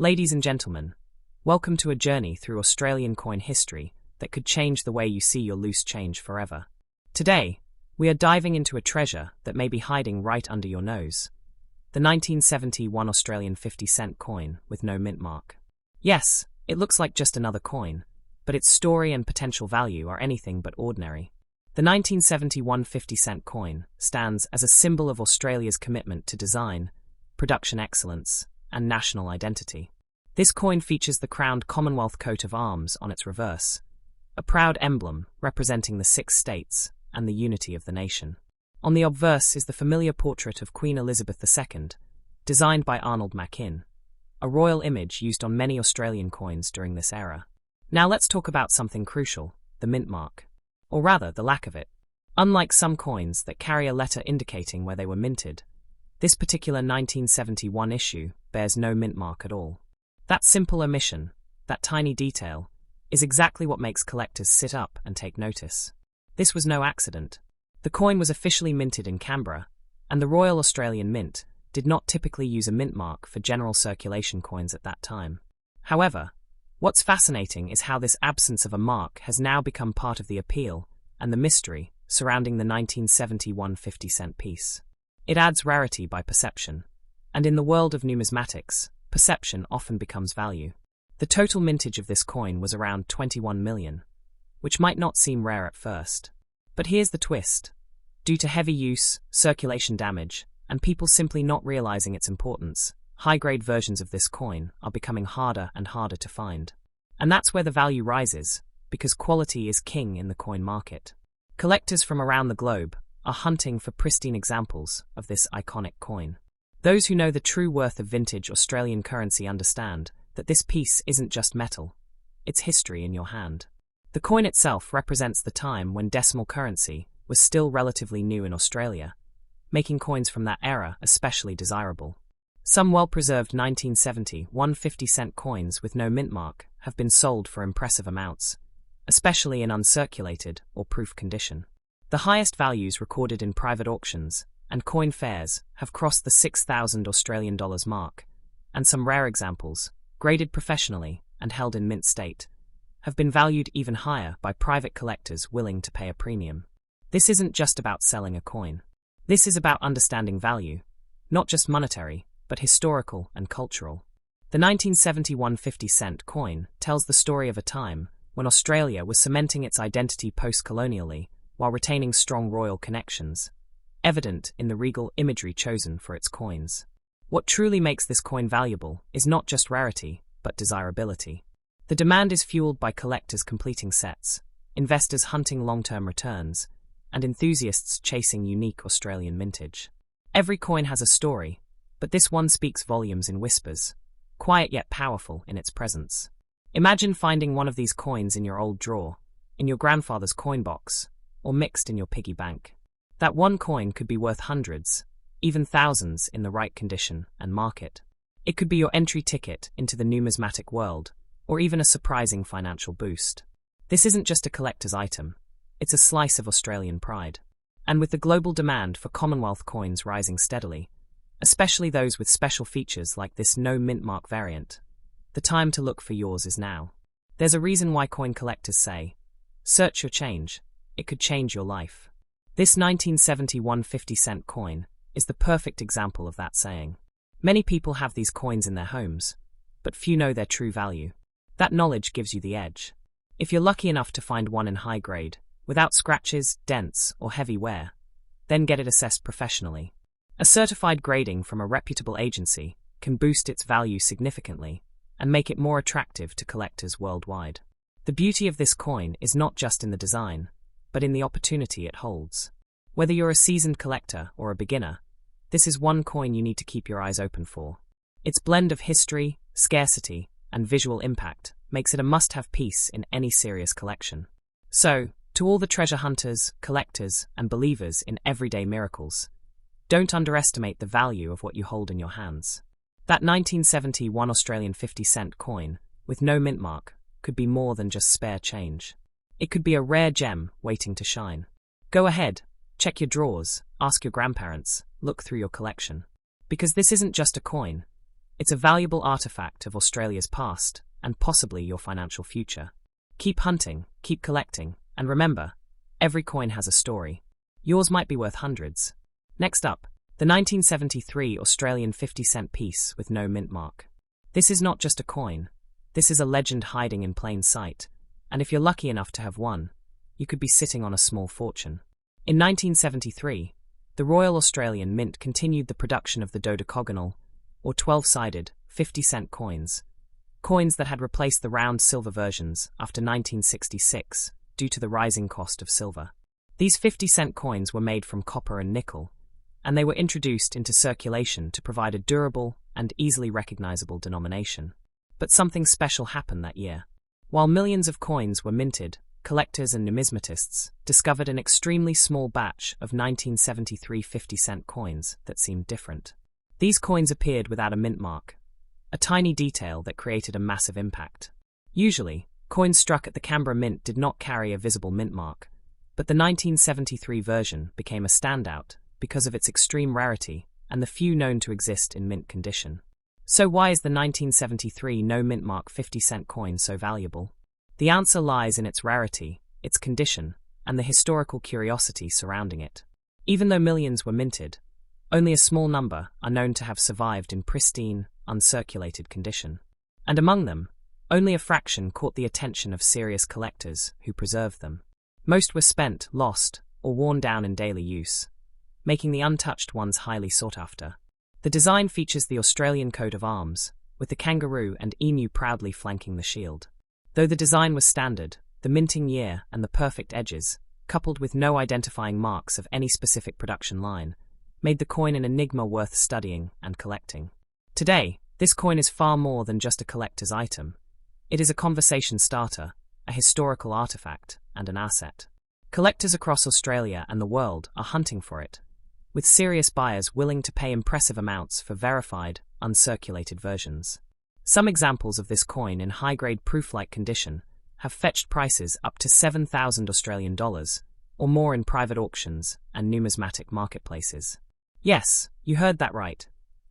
Ladies and gentlemen, welcome to a journey through Australian coin history that could change the way you see your loose change forever. Today, we are diving into a treasure that may be hiding right under your nose. The 1971 Australian 50-cent coin with no mint mark. Yes, it looks like just another coin, but its story and potential value are anything but ordinary. The 1971 50-cent coin stands as a symbol of Australia's commitment to design, production excellence, and national identity. This coin features the crowned Commonwealth coat of arms on its reverse, a proud emblem representing the 6 states and the unity of the nation. On the obverse is the familiar portrait of Queen Elizabeth II, designed by Arnold Machin, a royal image used on many Australian coins during this era. Now let's talk about something crucial, the mint mark. Or rather, the lack of it. Unlike some coins that carry a letter indicating where they were minted, this particular 1971 issue bears no mint mark at all. That simple omission, that tiny detail, is exactly what makes collectors sit up and take notice. This was no accident. The coin was officially minted in Canberra, and the Royal Australian Mint did not typically use a mint mark for general circulation coins at that time. However, what's fascinating is how this absence of a mark has now become part of the appeal and the mystery surrounding the 1971 50-cent piece. It adds rarity by perception, and in the world of numismatics, perception often becomes value. The total mintage of this coin was around 21 million, which might not seem rare at first. But here's the twist. Due to heavy use, circulation damage, and people simply not realizing its importance, high-grade versions of this coin are becoming harder and harder to find. And that's where the value rises, because quality is king in the coin market. Collectors from around the globe are hunting for pristine examples of this iconic coin. Those who know the true worth of vintage Australian currency understand that this piece isn't just metal, it's history in your hand. The coin itself represents the time when decimal currency was still relatively new in Australia, making coins from that era especially desirable. Some well-preserved 1970 150-cent coins with no mint mark have been sold for impressive amounts, especially in uncirculated or proof condition. The highest values recorded in private auctions and coin fairs have crossed the 6,000 Australian dollars mark, and some rare examples, graded professionally and held in mint state, have been valued even higher by private collectors willing to pay a premium. This isn't just about selling a coin. This is about understanding value, not just monetary, but historical and cultural. The 1971 50-cent coin tells the story of a time when Australia was cementing its identity post-colonially while retaining strong royal connections, evident in the regal imagery chosen for its coins. What truly makes this coin valuable is not just rarity, but desirability. The demand is fueled by collectors completing sets, investors hunting long-term returns, and enthusiasts chasing unique Australian mintage. Every coin has a story, but this one speaks volumes in whispers, quiet yet powerful in its presence. Imagine finding one of these coins in your old drawer, in your grandfather's coin box, or mixed in your piggy bank. That one coin could be worth hundreds, even thousands in the right condition and market. It could be your entry ticket into the numismatic world, or even a surprising financial boost. This isn't just a collector's item, it's a slice of Australian pride. And with the global demand for Commonwealth coins rising steadily, especially those with special features like this no mint mark variant, the time to look for yours is now. There's a reason why coin collectors say, search your change, it could change your life. This 1971 50-cent coin is the perfect example of that saying. Many people have these coins in their homes, but few know their true value. That knowledge gives you the edge. If you're lucky enough to find one in high grade, without scratches, dents, or heavy wear, then get it assessed professionally. A certified grading from a reputable agency can boost its value significantly and make it more attractive to collectors worldwide. The beauty of this coin is not just in the design, but in the opportunity it holds. Whether you're a seasoned collector or a beginner, this is one coin you need to keep your eyes open for. Its blend of history, scarcity, and visual impact makes it a must-have piece in any serious collection. So, to all the treasure hunters, collectors, and believers in everyday miracles, don't underestimate the value of what you hold in your hands. That 1971 Australian 50-cent coin, with no mint mark, could be more than just spare change. It could be a rare gem waiting to shine. Go ahead, check your drawers, ask your grandparents, look through your collection. Because this isn't just a coin, It's a valuable artifact of Australia's past, and possibly your financial future. Keep hunting, keep collecting, and remember, every coin has a story. Yours might be worth hundreds. Next up, the 1973 Australian 50-cent piece with no mint mark. This is not just a coin. This is a legend hiding in plain sight, and if you're lucky enough to have one, you could be sitting on a small fortune. In 1973, the Royal Australian Mint continued the production of the dodecagonal, or 12-sided, 50-cent coins that had replaced the round silver versions after 1966 due to the rising cost of silver. These 50-cent coins were made from copper and nickel, and they were introduced into circulation to provide a durable and easily recognizable denomination. But something special happened that year. While millions of coins were minted, collectors and numismatists discovered an extremely small batch of 1973 50-cent coins that seemed different. These coins appeared without a mint mark, a tiny detail that created a massive impact. Usually, coins struck at the Canberra Mint did not carry a visible mint mark, but the 1973 version became a standout because of its extreme rarity and the few known to exist in mint condition. So why is the 1973 no mint mark 50-cent coin so valuable? The answer lies in its rarity, its condition, and the historical curiosity surrounding it. Even though millions were minted, only a small number are known to have survived in pristine, uncirculated condition. And among them, only a fraction caught the attention of serious collectors who preserved them. Most were spent, lost, or worn down in daily use, making the untouched ones highly sought after. The design features the Australian coat of arms, with the kangaroo and emu proudly flanking the shield. Though the design was standard, the minting year and the perfect edges, coupled with no identifying marks of any specific production line, made the coin an enigma worth studying and collecting. Today, this coin is far more than just a collector's item. It is a conversation starter, a historical artifact, and an asset. Collectors across Australia and the world are hunting for it, with serious buyers willing to pay impressive amounts for verified, uncirculated versions. Some examples of this coin in high-grade proof-like condition have fetched prices up to 7,000 Australian dollars, or more in private auctions and numismatic marketplaces. Yes, you heard that right.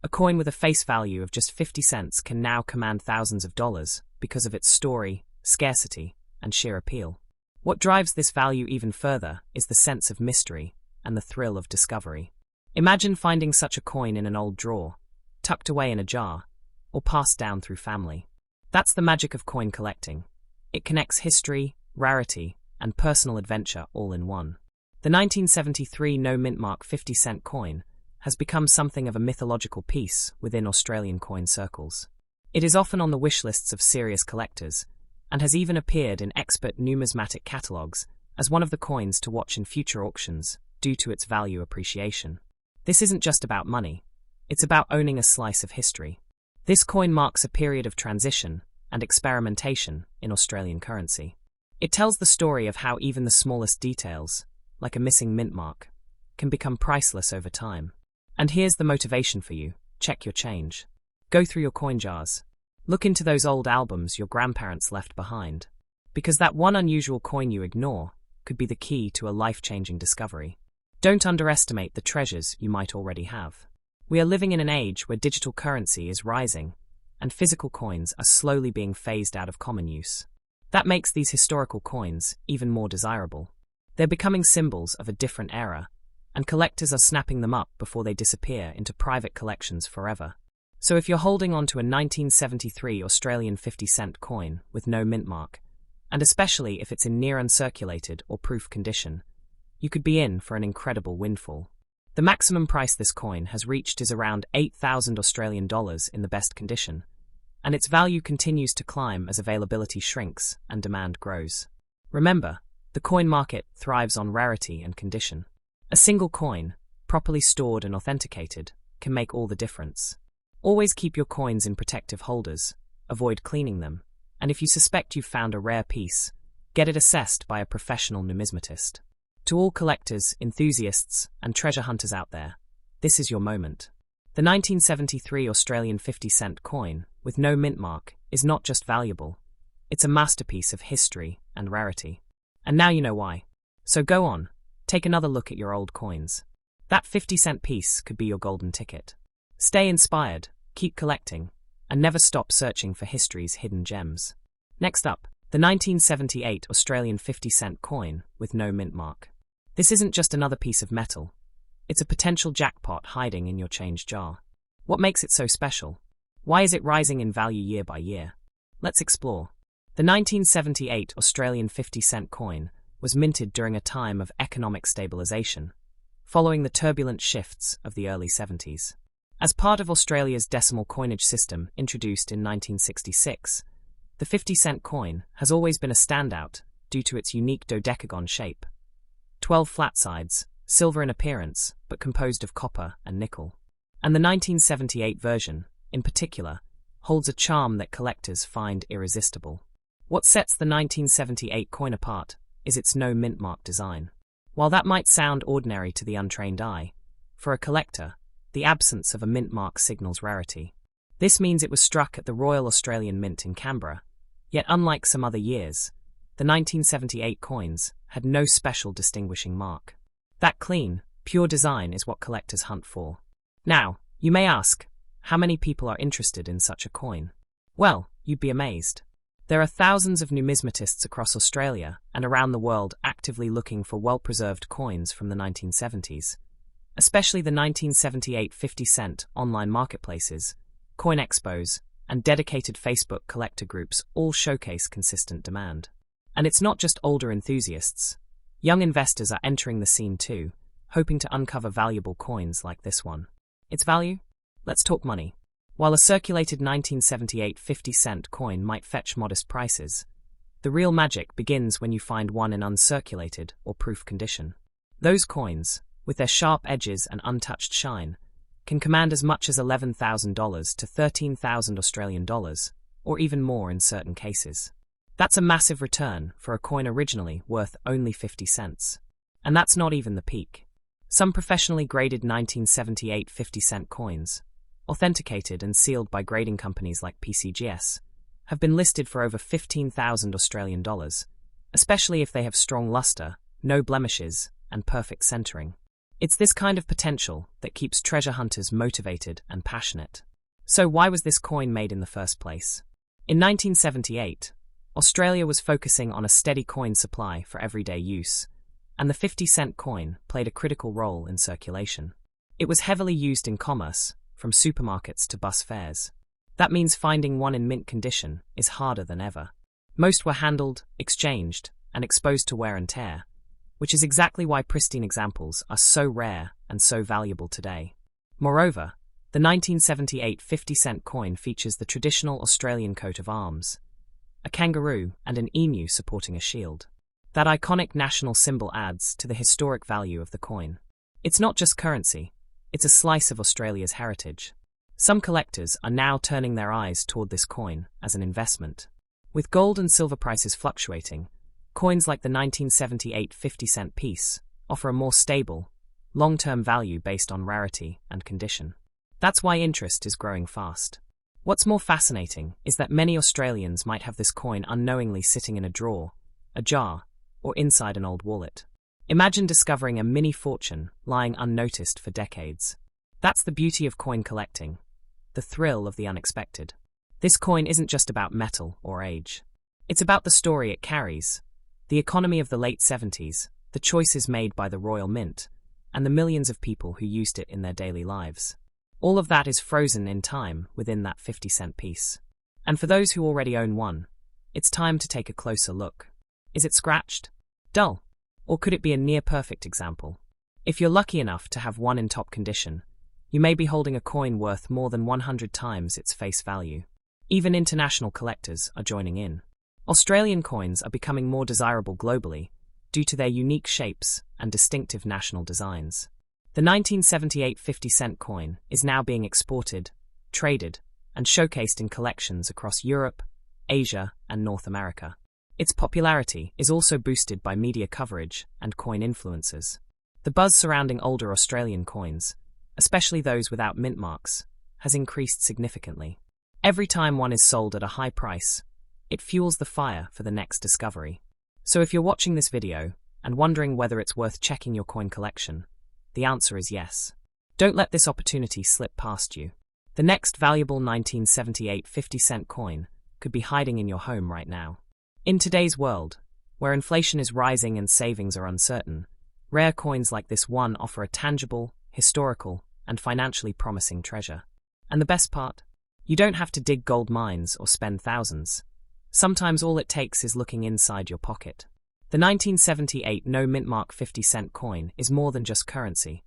A coin with a face value of just 50 cents can now command thousands of dollars because of its story, scarcity, and sheer appeal. What drives this value even further is the sense of mystery and the thrill of discovery. Imagine finding such a coin in an old drawer, tucked away in a jar, or passed down through family. That's the magic of coin collecting. It connects history, rarity, and personal adventure all in one. The 1973 no mint mark 50-cent coin has become something of a mythological piece within Australian coin circles. It is often on the wish lists of serious collectors, and has even appeared in expert numismatic catalogues as one of the coins to watch in future auctions due to its value appreciation. This isn't just about money, it's about owning a slice of history. This coin marks a period of transition and experimentation in Australian currency. It tells the story of how even the smallest details, like a missing mint mark, can become priceless over time. And here's the motivation for you: check your change. Go through your coin jars. Look into those old albums your grandparents left behind. Because that one unusual coin you ignore could be the key to a life-changing discovery. Don't underestimate the treasures you might already have. We are living in an age where digital currency is rising, and physical coins are slowly being phased out of common use. That makes these historical coins even more desirable. They're becoming symbols of a different era, and collectors are snapping them up before they disappear into private collections forever. So if you're holding on to a 1973 Australian 50-cent coin with no mint mark, and especially if it's in near uncirculated or proof condition, you could be in for an incredible windfall. The maximum price this coin has reached is around 8,000 Australian dollars in the best condition, and its value continues to climb as availability shrinks and demand grows. Remember, the coin market thrives on rarity and condition. A single coin, properly stored and authenticated, can make all the difference. Always keep your coins in protective holders, avoid cleaning them, and if you suspect you've found a rare piece, get it assessed by a professional numismatist. To all collectors, enthusiasts, and treasure hunters out there, this is your moment. The 1973 Australian 50-cent coin, with no mint mark, is not just valuable, it's a masterpiece of history and rarity. And now you know why. So go on, take another look at your old coins. That 50-cent piece could be your golden ticket. Stay inspired, keep collecting, and never stop searching for history's hidden gems. Next up, the 1978 Australian 50-cent coin with no mint mark. This isn't just another piece of metal. It's a potential jackpot hiding in your change jar. What makes it so special? Why is it rising in value year by year? Let's explore. The 1978 Australian 50-cent coin was minted during a time of economic stabilisation, following the turbulent shifts of the early 70s. As part of Australia's decimal coinage system introduced in 1966, the 50-cent coin has always been a standout due to its unique dodecagon shape. 12 flat sides, silver in appearance, but composed of copper and nickel. And the 1978 version, in particular, holds a charm that collectors find irresistible. What sets the 1978 coin apart is its no mint mark design. While that might sound ordinary to the untrained eye, for a collector, the absence of a mint mark signals rarity. This means it was struck at the Royal Australian Mint in Canberra, yet unlike some other years, the 1978 coins had no special distinguishing mark. That clean, pure design is what collectors hunt for. Now, you may ask, how many people are interested in such a coin? Well, you'd be amazed. There are thousands of numismatists across Australia and around the world actively looking for well-preserved coins from the 1970s. Especially the 1978 50-cent online marketplaces, coin expos, and dedicated Facebook collector groups all showcase consistent demand. And it's not just older enthusiasts. Young investors are entering the scene too, hoping to uncover valuable coins like this one. Its value? Let's talk money. While a circulated 1978 50-cent coin might fetch modest prices, the real magic begins when you find one in uncirculated or proof condition. Those coins, with their sharp edges and untouched shine, can command as much as $11,000 to $13,000 Australian dollars, or even more in certain cases. That's a massive return for a coin originally worth only 50 cents. And that's not even the peak. Some professionally graded 1978 50-cent coins, authenticated and sealed by grading companies like PCGS, have been listed for over 15,000 Australian dollars, especially if they have strong luster, no blemishes, and perfect centering. It's this kind of potential that keeps treasure hunters motivated and passionate. So why was this coin made in the first place? In 1978, Australia was focusing on a steady coin supply for everyday use, and the 50-cent coin played a critical role in circulation. It was heavily used in commerce, from supermarkets to bus fares. That means finding one in mint condition is harder than ever. Most were handled, exchanged, and exposed to wear and tear, which is exactly why pristine examples are so rare and so valuable today. Moreover, the 1978 50-cent coin features the traditional Australian coat of arms, a kangaroo and an emu supporting a shield. That iconic national symbol adds to the historic value of the coin. It's not just currency, it's a slice of Australia's heritage. Some collectors are now turning their eyes toward this coin as an investment. With gold and silver prices fluctuating, coins like the 1978 50-cent piece offer a more stable, long-term value based on rarity and condition. That's why interest is growing fast. What's more fascinating is that many Australians might have this coin unknowingly sitting in a drawer, a jar, or inside an old wallet. Imagine discovering a mini fortune lying unnoticed for decades. That's the beauty of coin collecting, the thrill of the unexpected. This coin isn't just about metal or age. It's about the story it carries, the economy of the late 70s, the choices made by the Royal Mint, and the millions of people who used it in their daily lives. All of that is frozen in time within that 50-cent piece. And for those who already own one, it's time to take a closer look. Is it scratched? Dull? Or could it be a near-perfect example? If you're lucky enough to have one in top condition, you may be holding a coin worth more than 100 times its face value. Even international collectors are joining in. Australian coins are becoming more desirable globally due to their unique shapes and distinctive national designs. The 1978 50-cent coin is now being exported, traded, and showcased in collections across Europe, Asia, and North America. Its popularity is also boosted by media coverage and coin influencers. The buzz surrounding older Australian coins, especially those without mint marks, has increased significantly. Every time one is sold at a high price, it fuels the fire for the next discovery. So if you're watching this video and wondering whether it's worth checking your coin collection, the answer is yes. Don't let this opportunity slip past you. The next valuable 1978 50-cent coin could be hiding in your home right now. In today's world, where inflation is rising and savings are uncertain, rare coins like this one offer a tangible, historical, and financially promising treasure. And the best part? You don't have to dig gold mines or spend thousands. Sometimes all it takes is looking inside your pocket. The 1978 No Mintmark 50-cent coin is more than just currency.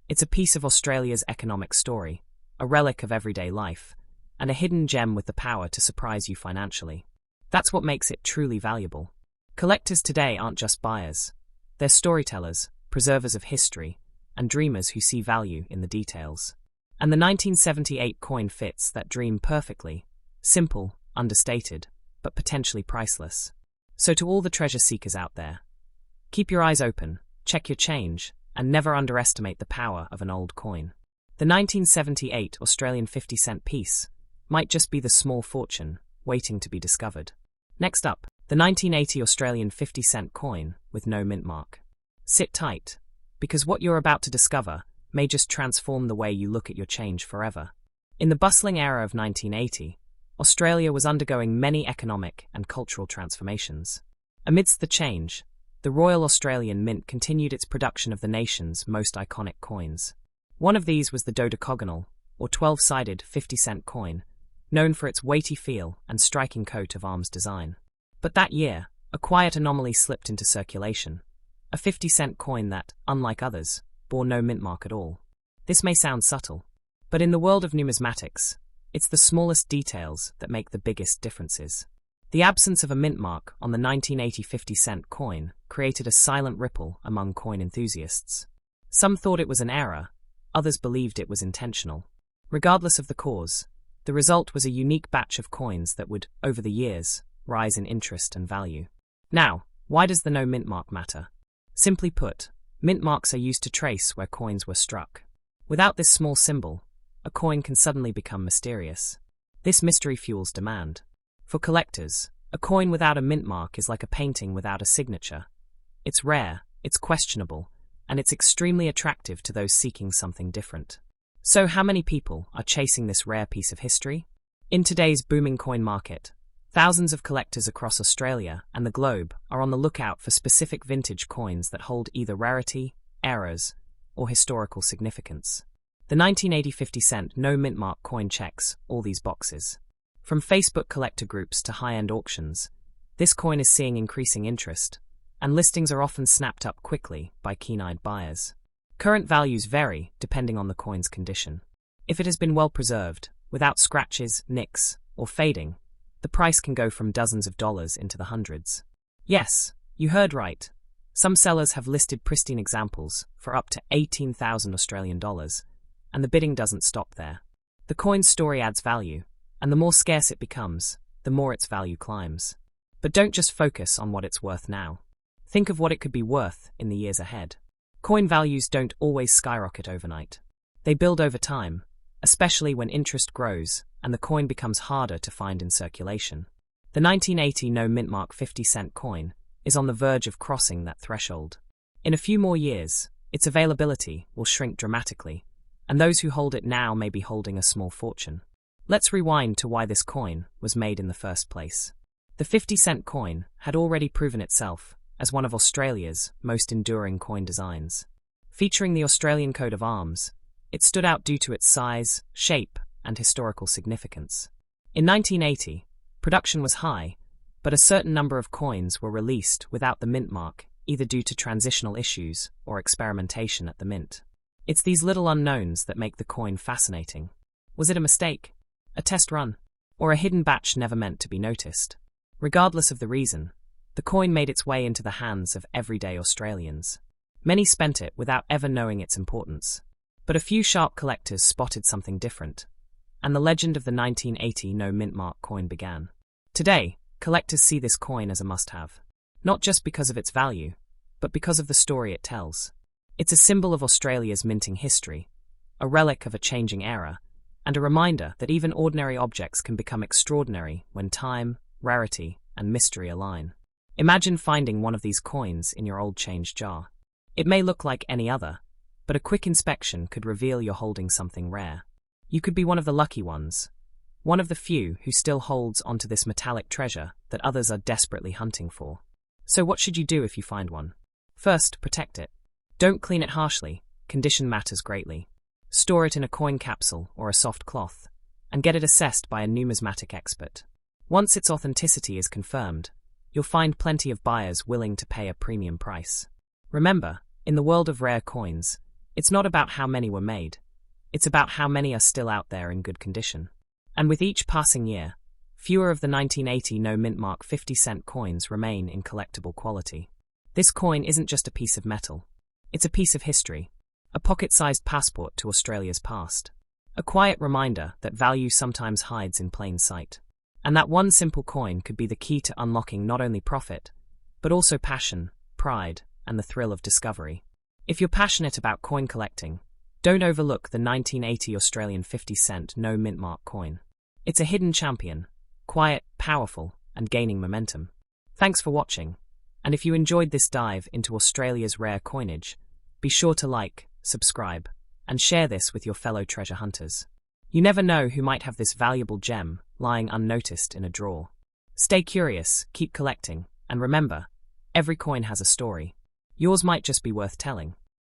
It's a piece of Australia's economic story, a relic of everyday life, and a hidden gem with the power to surprise you financially. That's what makes it truly valuable. Collectors today aren't just buyers. They're storytellers, preservers of history, and dreamers who see value in the details. And the 1978 coin fits that dream perfectly. Simple, understated, but potentially priceless. So to all the treasure seekers out there, keep your eyes open, check your change, and never underestimate the power of an old coin. The 1978 Australian 50-cent piece might just be the small fortune waiting to be discovered. Next up, the 1980 Australian 50-cent coin with no mint mark. Sit tight, because what you're about to discover may just transform the way you look at your change forever. In the bustling era of 1980, Australia was undergoing many economic and cultural transformations. Amidst the change, the Royal Australian Mint continued its production of the nation's most iconic coins. One of these was the dodecagonal, or 12-sided 50-cent coin, known for its weighty feel and striking coat of arms design. But that year, a quiet anomaly slipped into circulation, a 50-cent coin that, unlike others, bore no mint mark at all. This may sound subtle, but in the world of numismatics, it's the smallest details that make the biggest differences. The absence of a mint mark on the 1980 50-cent coin created a silent ripple among coin enthusiasts. Some thought it was an error, others believed it was intentional. Regardless of the cause, the result was a unique batch of coins that would, over the years, rise in interest and value. Now, why does the no mint mark matter? Simply put, mint marks are used to trace where coins were struck. Without this small symbol, a coin can suddenly become mysterious. This mystery fuels demand. For collectors, a coin without a mint mark is like a painting without a signature. It's rare, it's questionable, and it's extremely attractive to those seeking something different. So how many people are chasing this rare piece of history? In today's booming coin market, thousands of collectors across Australia and the globe are on the lookout for specific vintage coins that hold either rarity, eras, or historical significance. The 1980 50-cent no mint mark coin checks all these boxes. From Facebook collector groups to high-end auctions, this coin is seeing increasing interest, and listings are often snapped up quickly by keen-eyed buyers. Current values vary depending on the coin's condition. If it has been well preserved, without scratches, nicks, or fading, the price can go from dozens of dollars into the hundreds. Yes, you heard right. Some sellers have listed pristine examples for up to 18,000 Australian dollars, and the bidding doesn't stop there. The coin's story adds value, and the more scarce it becomes, the more its value climbs. But don't just focus on what it's worth now. Think of what it could be worth in the years ahead. Coin values don't always skyrocket overnight. They build over time, especially when interest grows and the coin becomes harder to find in circulation. The 1980 no mint mark 50-cent coin is on the verge of crossing that threshold. In a few more years, its availability will shrink dramatically, and those who hold it now may be holding a small fortune. Let's rewind to why this coin was made in the first place. The 50-cent coin had already proven itself as one of Australia's most enduring coin designs. Featuring the Australian coat of arms, it stood out due to its size, shape, and historical significance. In 1980, production was high, but a certain number of coins were released without the mint mark, either due to transitional issues or experimentation at the mint. It's these little unknowns that make the coin fascinating. Was it a mistake, a test run, or a hidden batch never meant to be noticed? Regardless of the reason, the coin made its way into the hands of everyday Australians. Many spent it without ever knowing its importance. But a few sharp collectors spotted something different, and the legend of the 1980 no mint mark coin began. Today, collectors see this coin as a must-have, not just because of its value, but because of the story it tells. It's a symbol of Australia's minting history, a relic of a changing era, and a reminder that even ordinary objects can become extraordinary when time, rarity, and mystery align. Imagine finding one of these coins in your old change jar. It may look like any other, but a quick inspection could reveal you're holding something rare. You could be one of the lucky ones, one of the few who still holds onto this metallic treasure that others are desperately hunting for. So what should you do if you find one? First, protect it. Don't clean it harshly, condition matters greatly. Store it in a coin capsule or a soft cloth, and get it assessed by a numismatic expert. Once its authenticity is confirmed, you'll find plenty of buyers willing to pay a premium price. Remember, in the world of rare coins, it's not about how many were made, it's about how many are still out there in good condition. And with each passing year, fewer of the 1980 no Mintmark 50-cent coins remain in collectible quality. This coin isn't just a piece of metal, it's a piece of history, a pocket-sized passport to Australia's past, a quiet reminder that value sometimes hides in plain sight. And that one simple coin could be the key to unlocking not only profit, but also passion, pride, and the thrill of discovery. If you're passionate about coin collecting, don't overlook the 1980 Australian 50-cent no Mintmark coin. It's a hidden champion, quiet, powerful, and gaining momentum. Thanks for watching, and if you enjoyed this dive into Australia's rare coinage, be sure to like, subscribe, and share this with your fellow treasure hunters. You never know who might have this valuable gem lying unnoticed in a drawer. Stay curious, keep collecting, and remember, every coin has a story. Yours might just be worth telling.